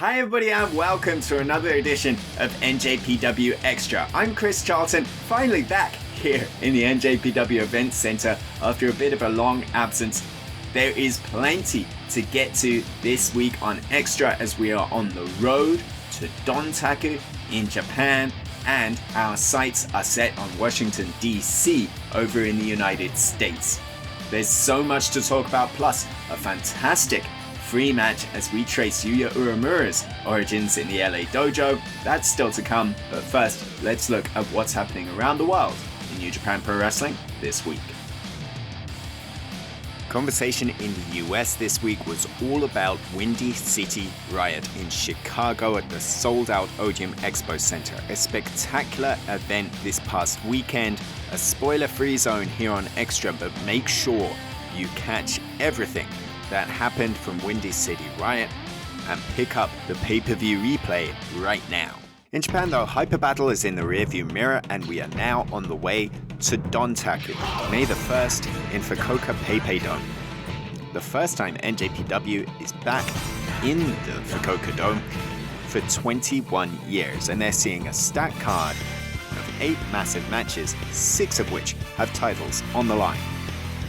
Hi everybody and welcome to another edition of NJPW Extra. I'm Chris Charlton, finally back here in the NJPW Events Center after a bit of a long absence. There is plenty to get to this week on Extra as we are on the road to Dontaku in Japan, and our sights are set on Washington DC over in the United States. There's so much to talk about, plus a fantastic free match as we trace Yuya Uemura's origins in the LA dojo. That's still to come, but first let's look at what's happening around the world in New Japan Pro Wrestling this week. Conversation in the US this week was all about Windy City Riot in Chicago at the sold-out Odeum Expo Center. A spectacular event this past weekend. A spoiler-free zone here on Extra, but make sure you catch everything that happened from Windy City Riot and pick up the pay-per-view replay right now. In Japan though, Hyper Battle is in the rearview mirror and we are now on the way to Dontaku, May the 1st in Fukuoka PayPay Dome. The first time NJPW is back in the Fukuoka Dome for 21 years, and they're seeing a stacked card of 8 massive matches, 6 of which have titles on the line.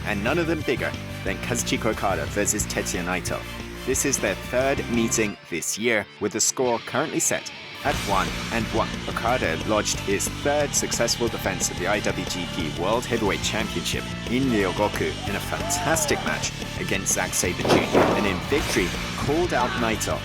And none of them bigger than Kazuchika Okada versus Tetsuya Naito. This is their third meeting this year, with the score currently set at 1-1. Okada lodged his third successful defense of the IWGP World Heavyweight Championship in Ryogoku in a fantastic match against Zack Sabre Jr. and in victory called out Naito,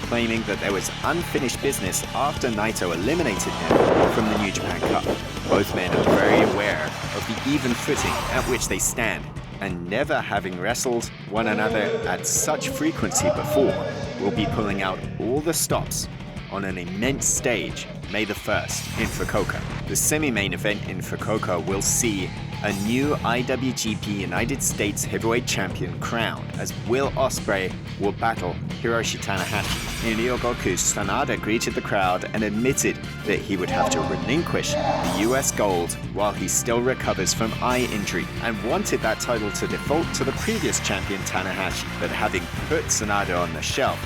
claiming that there was unfinished business after Naito eliminated him from the New Japan Cup. Both men are very aware of the even footing at which they stand, and never having wrestled one another at such frequency before, will be pulling out all the stops on an immense stage May the 1st in Fukuoka. The semi-main event in Fukuoka will see a new IWGP United States Heavyweight Champion crowned, as Will Ospreay will battle Hiroshi Tanahashi. In Ryogoku, Sanada greeted the crowd and admitted that he would have to relinquish the US gold while he still recovers from eye injury, and wanted that title to default to the previous champion Tanahashi. But having put Sanada on the shelf,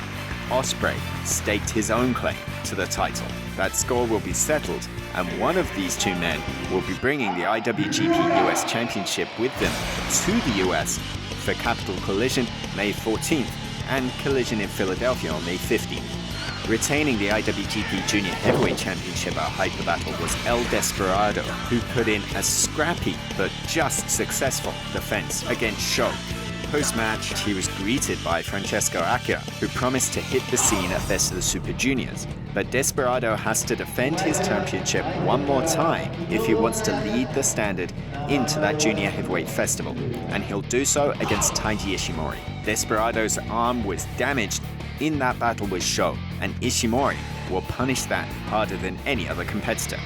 Ospreay staked his own claim to the title. That score will be settled, and one of these two men will be bringing the IWGP US Championship with them to the US for Capital Collision May 14th and Collision in Philadelphia on May 15th. Retaining the IWGP Junior Heavyweight Championship at Hyper Battle was El Desperado, who put in a scrappy but just successful defense against Sho. Post-match, he was greeted by Francesco Akira, who promised to hit the scene at Best of the Super Juniors. But Desperado has to defend his championship one more time if he wants to lead the standard into that Junior Heavyweight Festival, and he'll do so against Taiji Ishimori. Desperado's arm was damaged in that battle with Sho, and Ishimori will punish that harder than any other competitor.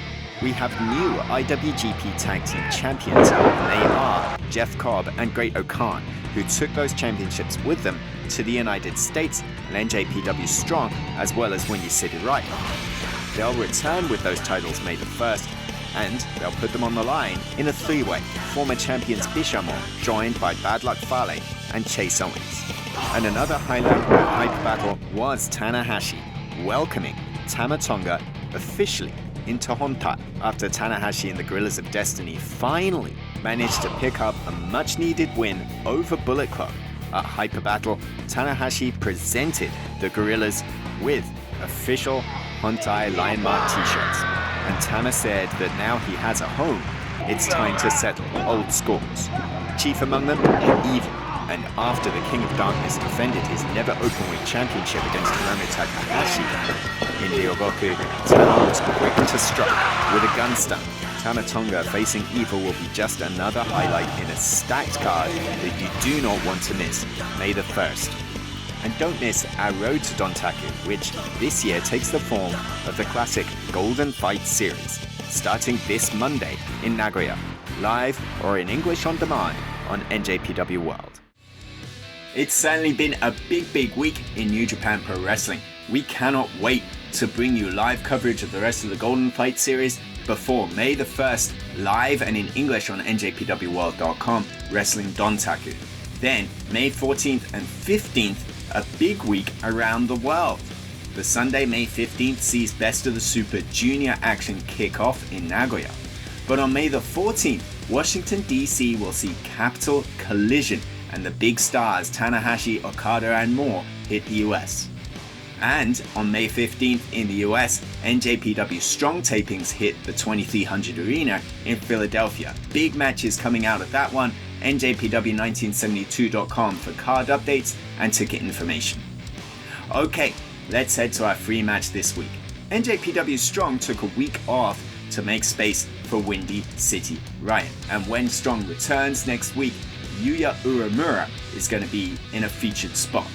We have new IWGP Tag Team Champions, and they are Jeff Cobb and Great O'Khan, who took those championships with them to the United States and NJPW Strong, as well as Windy City Riot. They'll return with those titles May the 1st, and they'll put them on the line in a 3-way. Former champions Bishamon, joined by Bad Luck Fale and Chase Owens. And another highlight at Hyper Battle was Tanahashi welcoming Tama Tonga officially into Hontai after Tanahashi and the Gorillas of Destiny finally managed to pick up a much-needed win over Bullet Club. At Hyper Battle, Tanahashi presented the Gorillas with official Hontai Lion Mark t-shirts, and Tama said that now he has a home, it's time to settle old scores. Chief among them, Evil, and after the King of Darkness defended his never openweight championship against Hiromu Takahashi in Ryogoku, Tama was quick to strike with a gun stun. Tama Tonga facing Evil will be just another highlight in a stacked card that you do not want to miss May the 1st. And don't miss our Road to Dontaku, which this year takes the form of the classic Golden Fight series, starting this Monday in Nagoya, live or in English on demand on NJPW World. It's certainly been a big week in New Japan Pro Wrestling. We cannot wait to bring you live coverage of the rest of the Golden Fight series before May the 1st, live and in English on njpwworld.com, Wrestling Dontaku. Then, May 14th and 15th, a big week around the world. The Sunday, May 15th sees Best of the Super Junior action kick off in Nagoya. But on May the 14th, Washington DC will see Capital Collision and the big stars Tanahashi, Okada and more hit the US. And on May 15th in the US, NJPW Strong tapings hit the 2300 Arena in Philadelphia. Big matches coming out of that one. NJPW1972.com for card updates and ticket information. Okay, let's head to our free match this week. NJPW Strong took a week off to make space for Windy City Riot. And when Strong returns next week, Yuya Uemura is going to be in a featured spot.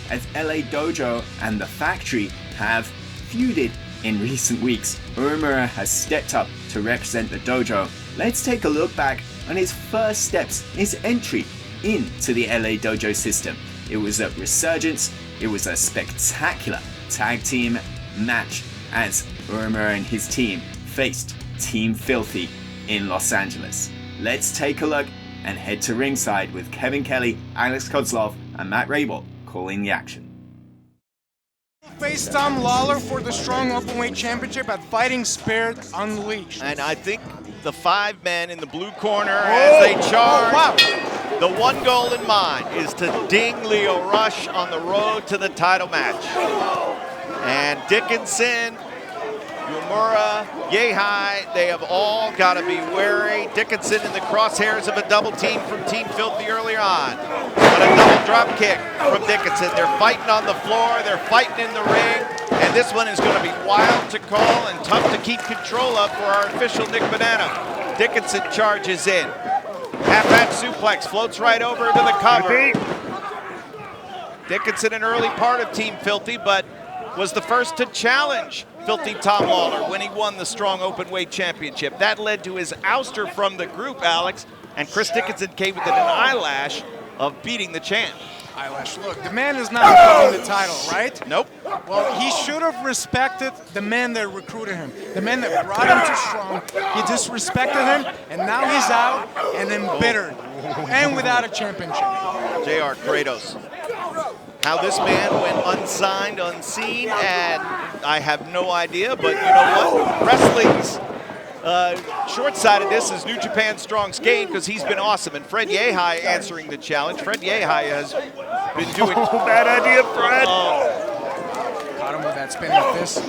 As LA Dojo and the Factory have feuded in recent weeks, Uemura has stepped up to represent the dojo. Let's take a look back on his first steps, his entry into the LA Dojo system. It was at Resurgence. It was a spectacular tag team match as Uemura and his team faced Team Filthy in Los Angeles. Let's take a look and head to ringside with Kevin Kelly, Alex Kozlov, and Matt Rabel calling the action. Face Tom Lawler for the Strong Openweight Championship at Fighting Spirit Unleashed. And I think the 5 men in the blue corner as they charge. The one goal in mind is to ding Lio Rush on the road to the title match. And Dickinson, Uemura, Yehai, they have all got to be wary. Dickinson in the crosshairs of a double team from Team Filthy earlier on. But a double drop kick from Dickinson. They're fighting on the floor, they're fighting in the ring, and this one is going to be wild to call and tough to keep control of for our official Nick Banana. Dickinson charges in. Half-hat suplex, floats right over to the cover. Dickinson an early part of Team Filthy, but was the first to challenge Filthy Tom Lawler when he won the Strong Openweight Championship. That led to his ouster from the group, Alex, and Chris Dickinson came within an eyelash of beating the champ. Eyelash, look, the man is not winning the title, right? Nope. Well, he should have respected the man that recruited him, the man that brought him to Strong. He disrespected him, and now he's out and embittered and without a championship. JR Kratos. How this man went unsigned, unseen, and I have no idea, but you know what? Wrestling's short side of this is New Japan Strong's gain because he's been awesome. And Fred Yehai answering the challenge. Fred Yehai has been doing... Oh, bad idea, Fred. Caught him with that spinning fist.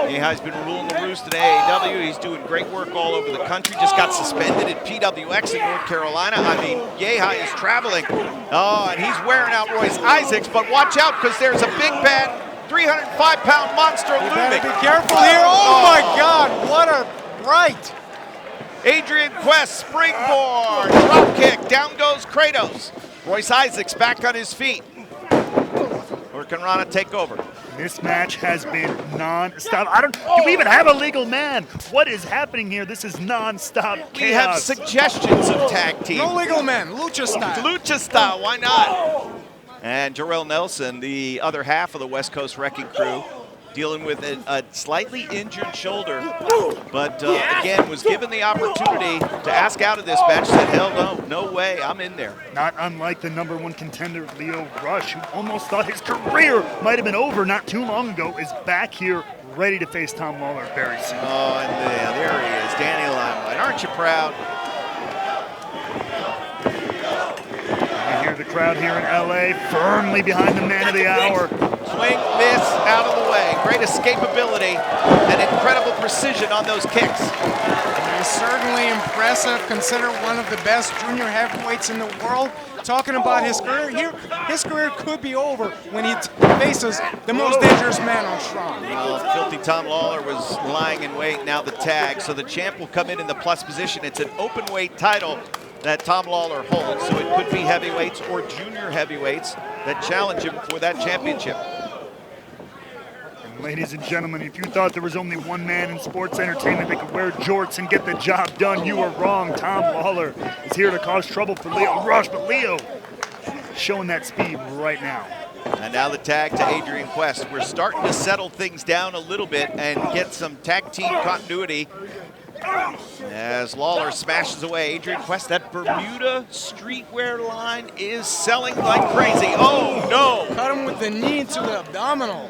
Yehai's been ruling the roost at AEW. He's doing great work all over the country. Just got suspended at PWX in North Carolina. I mean, Yehai is traveling. Oh, and he's wearing out Royce Isaacs. But watch out because there's a big bad 305-pound monster You looming. better be careful here. Oh my God, what a right. Adrian Quest, springboard, drop kick, down goes Kratos. Royce Isaacs back on his feet. Or can Rana take over? This match has been non-stop. Do we even have a legal man? What is happening here? This is non-stop chaos. We have suggestions of tag team. No legal man, lucha style. Lucha style, why not? And Jarrell Nelson, the other half of the West Coast Wrecking Crew, dealing with a slightly injured shoulder, but again, was given the opportunity to ask out of this match, said, hell no way, I'm in there. Not unlike the #1 contender, Lio Rush, who almost thought his career might have been over not too long ago, is back here ready to face Tom Lawler very soon. Oh, and there he is, Danny Limelight. Aren't you proud? You hear the crowd here in LA firmly behind the man of the hour. Swing, miss, out of the way. Great escapability and incredible precision on those kicks. He's certainly impressive, considered one of the best junior heavyweights in the world. Talking about his career here, his career could be over when he faces the most dangerous man on Strong. Well, Filthy Tom Lawler was lying in wait, now the tag, so the champ will come in the plus position. It's an open weight title that Tom Lawler holds, so it could be heavyweights or junior heavyweights that challenge him for that championship. Ladies and gentlemen, if you thought there was only one man in sports entertainment that could wear jorts and get the job done, you were wrong. Tom Lawler is here to cause trouble for Lio Rush, but Lio showing that speed right now. And now the tag to Adrian Quest. We're starting to settle things down a little bit and get some tag team continuity as Lawler smashes away Adrian Quest. That Bermuda streetwear line is selling like crazy. Oh no! Cut him with the knee to the abdominal.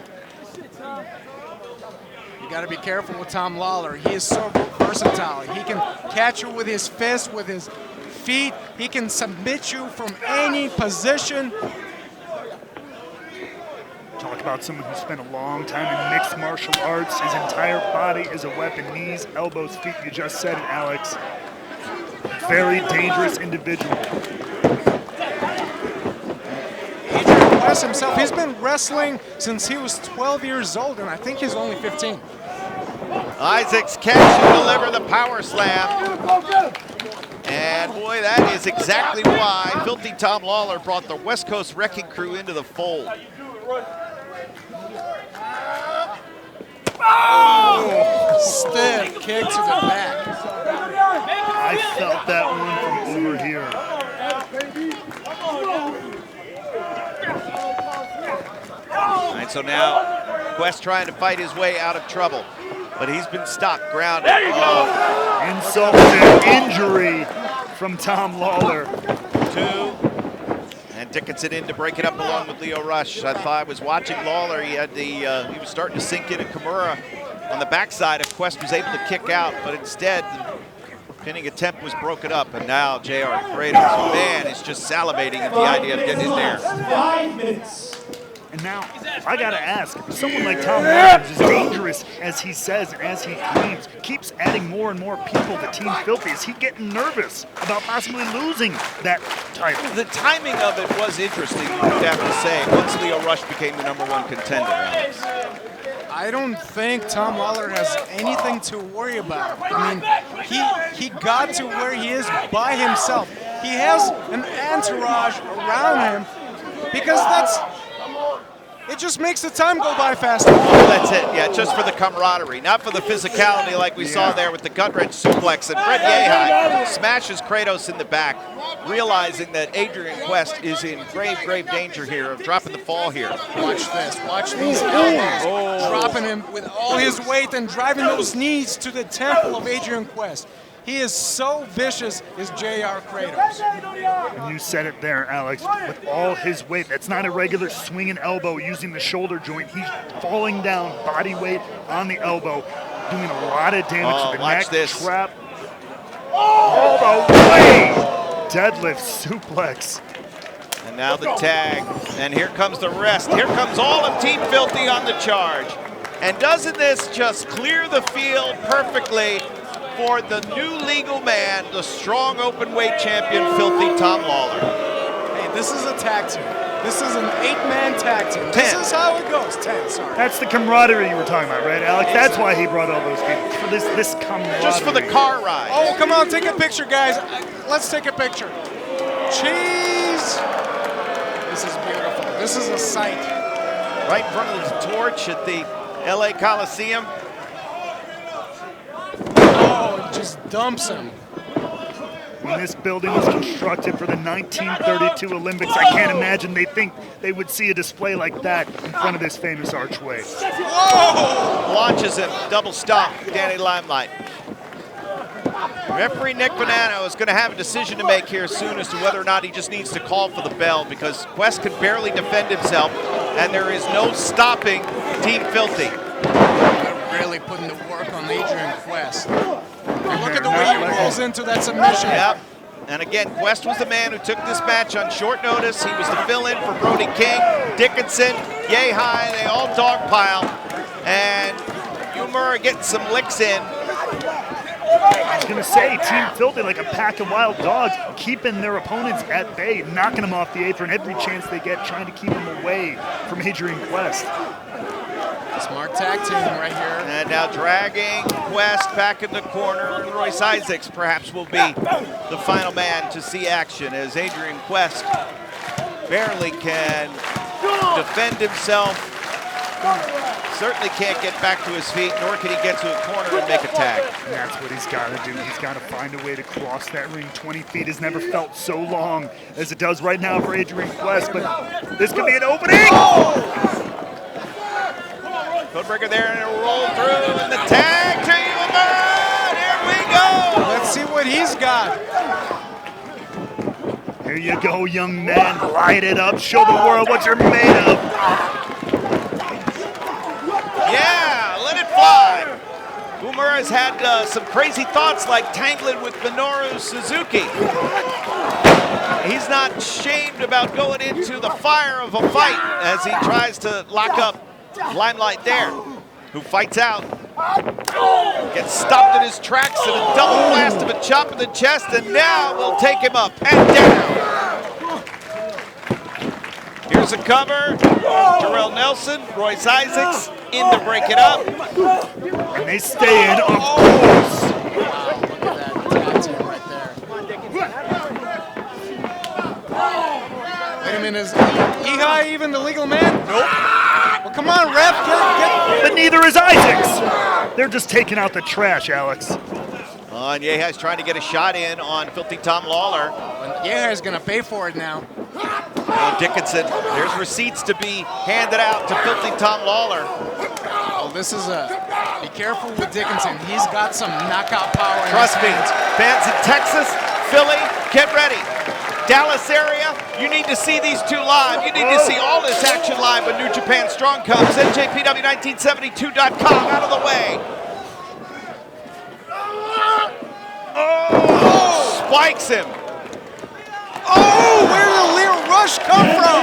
got to be careful with Tom Lawler. He is so versatile. He can catch you with his fist, with his feet. He can submit you from any position. Talk about someone who spent a long time in mixed martial arts. His entire body is a weapon. Knees, elbows, feet. You just said it, Alex. Very dangerous individual. Adrian Quest himself, he's been wrestling since he was 12 years old, and I think he's only 15. Isaacs catch and deliver the power slam. And boy, that is exactly why Filthy Tom Lawler brought the West Coast Wrecking Crew into the fold. Oh, stiff kick to the back. I felt that one from over here. All right, so now Quest trying to fight his way out of trouble, but he's been stuck, grounded. Oh. Insult and injury from Tom Lawler. 2. And Dickinson in to break it up along with Leo Rush. I thought I was watching Lawler. He had he was starting to sink in a Kimura on the backside if Quest was able to kick out, but instead the pinning attempt was broken up. And now J.R. Kratos, man, is just salivating at the idea of getting in there. 5 minutes. And now, I gotta ask, someone like Tom Lawler, as dangerous as he says and as he claims, keeps adding more and more people to Team Filthy. Is he getting nervous about possibly losing that title? The timing of it was interesting, you would have to say, once Leo Rush became the #1 contender, Alex. I don't think Tom Lawler has anything to worry about. I mean, he got to where he is by himself. He has an entourage around him because it just makes the time go by faster. Oh, that's it. Yeah, just for the camaraderie, not for the physicality like we saw there with the gut-wrench suplex. And Fred Yehai smashes Kratos in the back, realizing that Adrian Quest is in grave, grave danger here of dropping the fall here. Watch this. Watch these elbows. Dropping him with all his weight and driving those knees to the temple of Adrian Quest. He is so vicious, is J.R. Kratos. And you said it there, Alex, with all his weight. That's not a regular swinging elbow using the shoulder joint. He's falling down, body weight on the elbow, doing a lot of damage to the neck, this. trap. All the way! Deadlift suplex. And now the tag. And here comes the rest. Here comes all of Team Filthy on the charge. And doesn't this just clear the field perfectly for the new legal man, the strong open weight champion, Filthy Tom Lawler? Hey, this is a tag team. This is an 8-man tag team. 10. This is how it goes. 10, sorry. That's the camaraderie you were talking about, right, Alex? That's why he brought all those people, for this camaraderie. Just for the car ride. Oh, come on, take a picture, guys. Let's take a picture. Cheese. This is beautiful. This is a sight. Right in front of the torch at the LA Coliseum. Oh, it just dumps him. When this building was constructed for the 1932 Olympics, I can't imagine they think they would see a display like that in front of this famous archway. Whoa! Launches him, double stomp, Danny Limelight. Referee Nick Bonanno is going to have a decision to make here soon as to whether or not he just needs to call for the bell, because Quest can barely defend himself, and there is no stopping Team Filthy. They're really putting the work on Adrian Quest. Look at the way he rolls into that submission. Yep. And again, Quest was the man who took this match on short notice. He was the fill-in for Brody King, Dickinson, Yehai. They all dogpile. And Uemura getting some licks in. I was going to say, Team Filthy, like a pack of wild dogs, keeping their opponents at bay, knocking them off the apron every chance they get, trying to keep them away from Adrian Quest. Smart tag team right here. And now dragging Quest back in the corner. Royce Isaacs perhaps will be the final man to see action as Adrian Quest barely can defend himself. Certainly can't get back to his feet, nor can he get to a corner and make a tag. And that's what he's got to do. He's got to find a way to cross that ring. 20 feet has never felt so long as it does right now for Adrian Quest, but this could be an opening! Codebreaker there, and it'll roll through, and the tag to Uemura! Here we go! Let's see what he's got. Here you go, young man. Light it up. Show the world what you're made of. Yeah, let it fly. Uemura's had some crazy thoughts like tangling with Minoru Suzuki. He's not ashamed about going into the fire of a fight as he tries to lock up Limelight there, who fights out. Gets stopped in his tracks and a double blast of a chop in the chest, and now we'll take him up and down. Here's a cover. Jarrell Nelson, Royce Isaacs in to break it up. And they stay in, of course. Wow, look at that tag team right there. Wait a minute, is Ihai even the legal man? Nope. Well, come on, ref, get. But neither is Isaacs. They're just taking out the trash, Alex. And Yehai's trying to get a shot in on Filthy Tom Lawler. Yehai's gonna pay for it now. Dickinson, there's receipts to be handed out to Filthy Tom Lawler. Well, this is be careful with Dickinson. He's got some knockout power. Trust me, fans in Texas, Philly, get ready. Dallas area, you need to see these two live. You need to see all this action live when New Japan Strong comes. NJPW1972.com out of the way. Oh! Spikes him. Oh, where did the Leo Rush come from?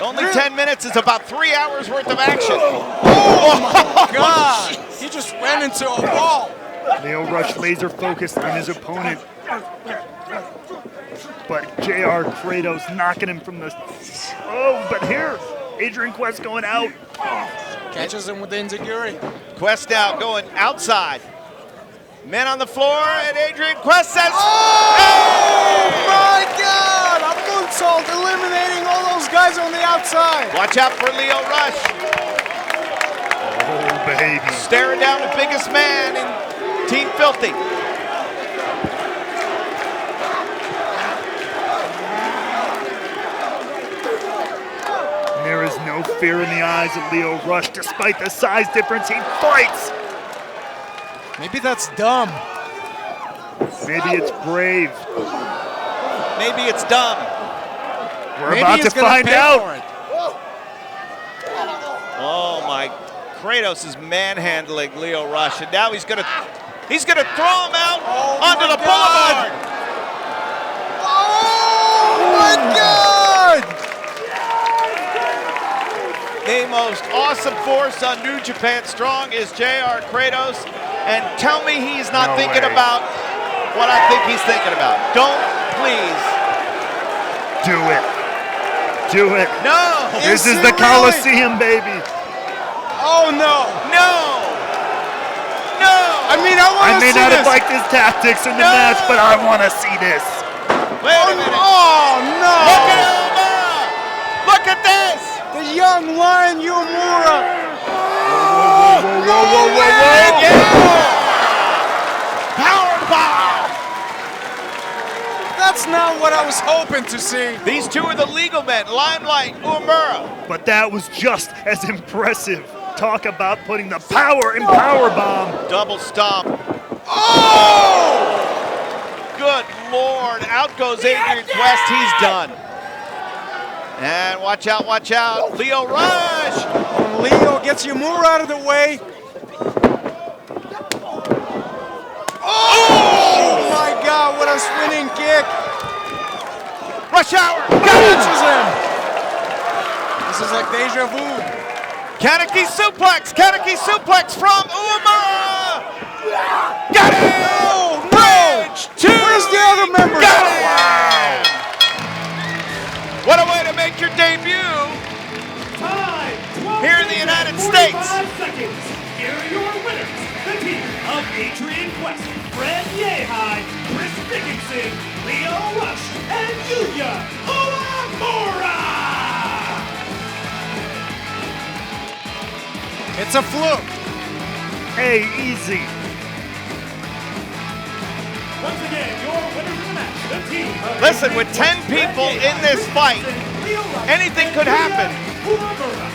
Only 10 minutes is about 3 hours worth of action. Oh my God! He just ran into a wall. Leo Rush laser focused on his opponent. But JR Kratos knocking him from the... Oh, but here, Adrian Quest going out. Catches him with the enziguri. Quest now going outside. Men on the floor, and Adrian Quest says... Oh my God! A moonsault eliminating all those guys on the outside. Watch out for Leo Rush. Oh, baby. Staring down the biggest man in Team Filthy. There is no fear in the eyes of Leo Rush. Despite the size difference, he fights. Maybe that's dumb. Maybe it's brave. Maybe it's dumb. We're about to find out. Oh my, Kratos is manhandling Leo Rush, and now he's gonna throw him out onto the boulevard. Oh my God! The most awesome force on New Japan Strong is JR Kratos, and tell me he's not thinking about what I think he's thinking about. Don't, please. Do it. Do it. No. This is the Coliseum, baby. Oh no. No. No. I mean, I may not have liked his tactics in the match, but I want to see this. Wait a minute. Oh no. Look at Uemura. Look at this. The young lion Uemura. Whoa. Powerbomb. That's not what I was hoping to see. These two are the legal men, Limelight, Uemura. But that was just as impressive. Talk about putting the power in Powerbomb. Double stomp. Oh! Good Lord. Out goes Adrian Quest. He's done. And watch out, watch out. Leo Rush. Leo gets Uemura out of the way. Oh my God, what a spinning kick. Rush hour. Catches him. This is like deja vu. Kaneki suplex from Uemura. Got it. Oh no. Bridge two. Where's the other member? Got it. Wow. What a way to make your debut here in the United States. Seconds. Here are your winners. The team of Adrian Quest, Fred Yehai, Chris Dickinson, Leo Rush, and Yuya Uemura. It's a fluke. Hey, easy. Once again, your winners of the match, the team of Listen, Adrian with 10 Quest, people Fred in this Yehai, fight, Leo Rush, anything and could Yuya happen. Uemura.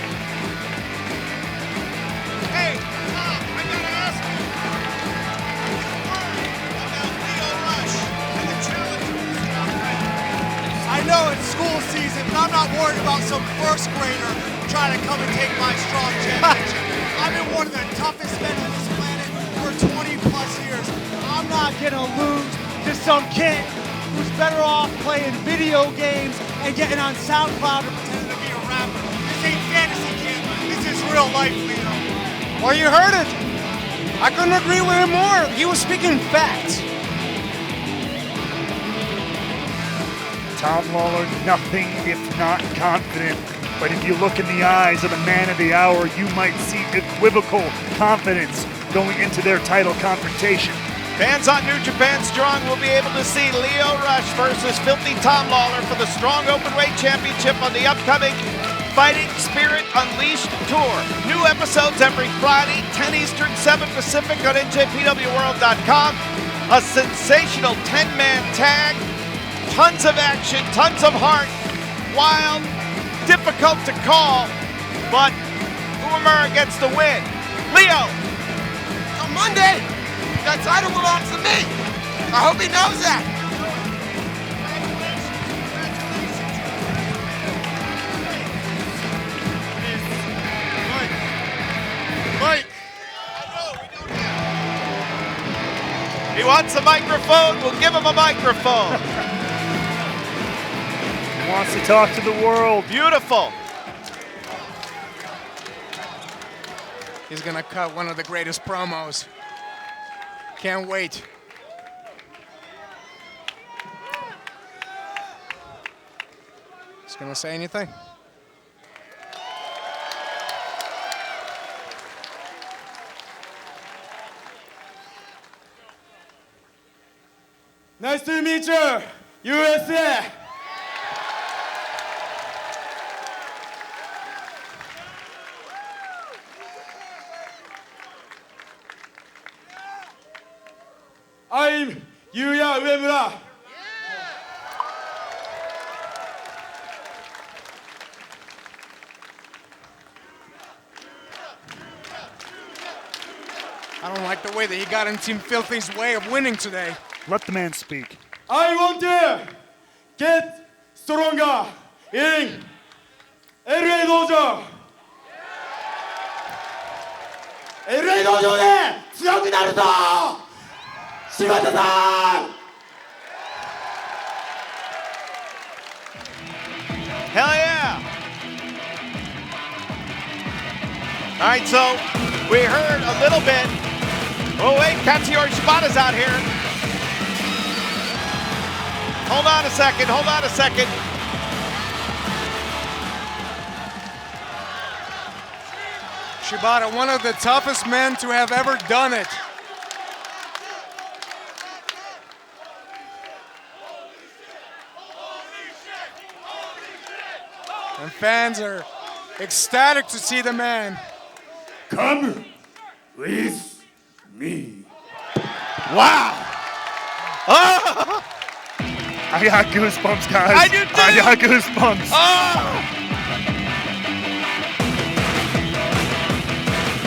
Hey, Tom, I gotta ask you. About Leo Rush and the challengers. I know it's school season, but I'm not worried about some first grader trying to come and take my strong championship. I've been one of the toughest men on this planet for 20 plus years. I'm not gonna lose to some kid who's better off playing video games and getting on SoundCloud or pretending to be a rapper. This ain't fantasy, kid. This is real life, Leo. Well, you heard it. I couldn't agree with him more. He was speaking facts. Tom Lawler, nothing if not confident. But if you look in the eyes of the man of the hour, you might see equivocal confidence going into their title confrontation. Fans on New Japan Strong will be able to see Lio Rush versus Filthy Tom Lawler for the Strong Openweight Championship on the upcoming Fighting Spirit Unleashed Tour. New episodes every Friday, 10 Eastern, 7 Pacific on NJPWWorld.com. A sensational 10-man tag. Tons of action, tons of heart. Wild, difficult to call, but Uemura gets the win. Leo. On Monday, that title belongs to me. I hope he knows that. Mike. He wants a microphone, we'll give him a microphone. Wants to talk to the world. Beautiful. He's gonna cut one of the greatest promos. Can't wait. He's gonna say anything? Nice to meet you, USA. I'm Yuya Uemura. I don't like the way that he got in Team Filthy's way of winning today. Let the man speak. I want to get stronger in LA Dojo. LA Dojo で強くなるぞ。柴田さん。 Hell yeah! All right, so we heard a little bit. Oh wait, Katsuyori Shibata's out here. Hold on a second, hold on a second. Shibata, one of the toughest men to have ever done it. And fans are ecstatic to see the man. Come with me. Wow! Oh! I got goosebumps, guys. I do too. I got goosebumps. Oh!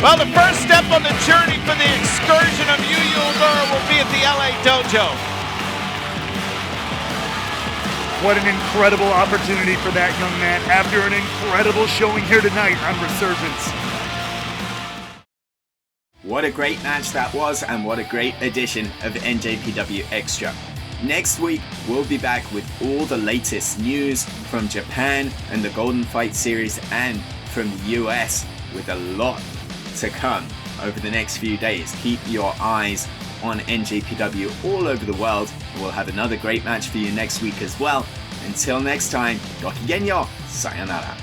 Well, the first step on the journey for the excursion of Yuya Uemura will be at the LA Dojo. What an incredible opportunity for that young man after an incredible showing here tonight on Resurgence. What a great match that was, and what a great edition of NJPW Extra. Next week, we'll be back with all the latest news from Japan and the Golden Fight Series and from the US, with a lot to come over the next few days. Keep your eyes on NJPW all over the world. We'll have another great match for you next week as well. Until next time, gokigenyo, sayonara.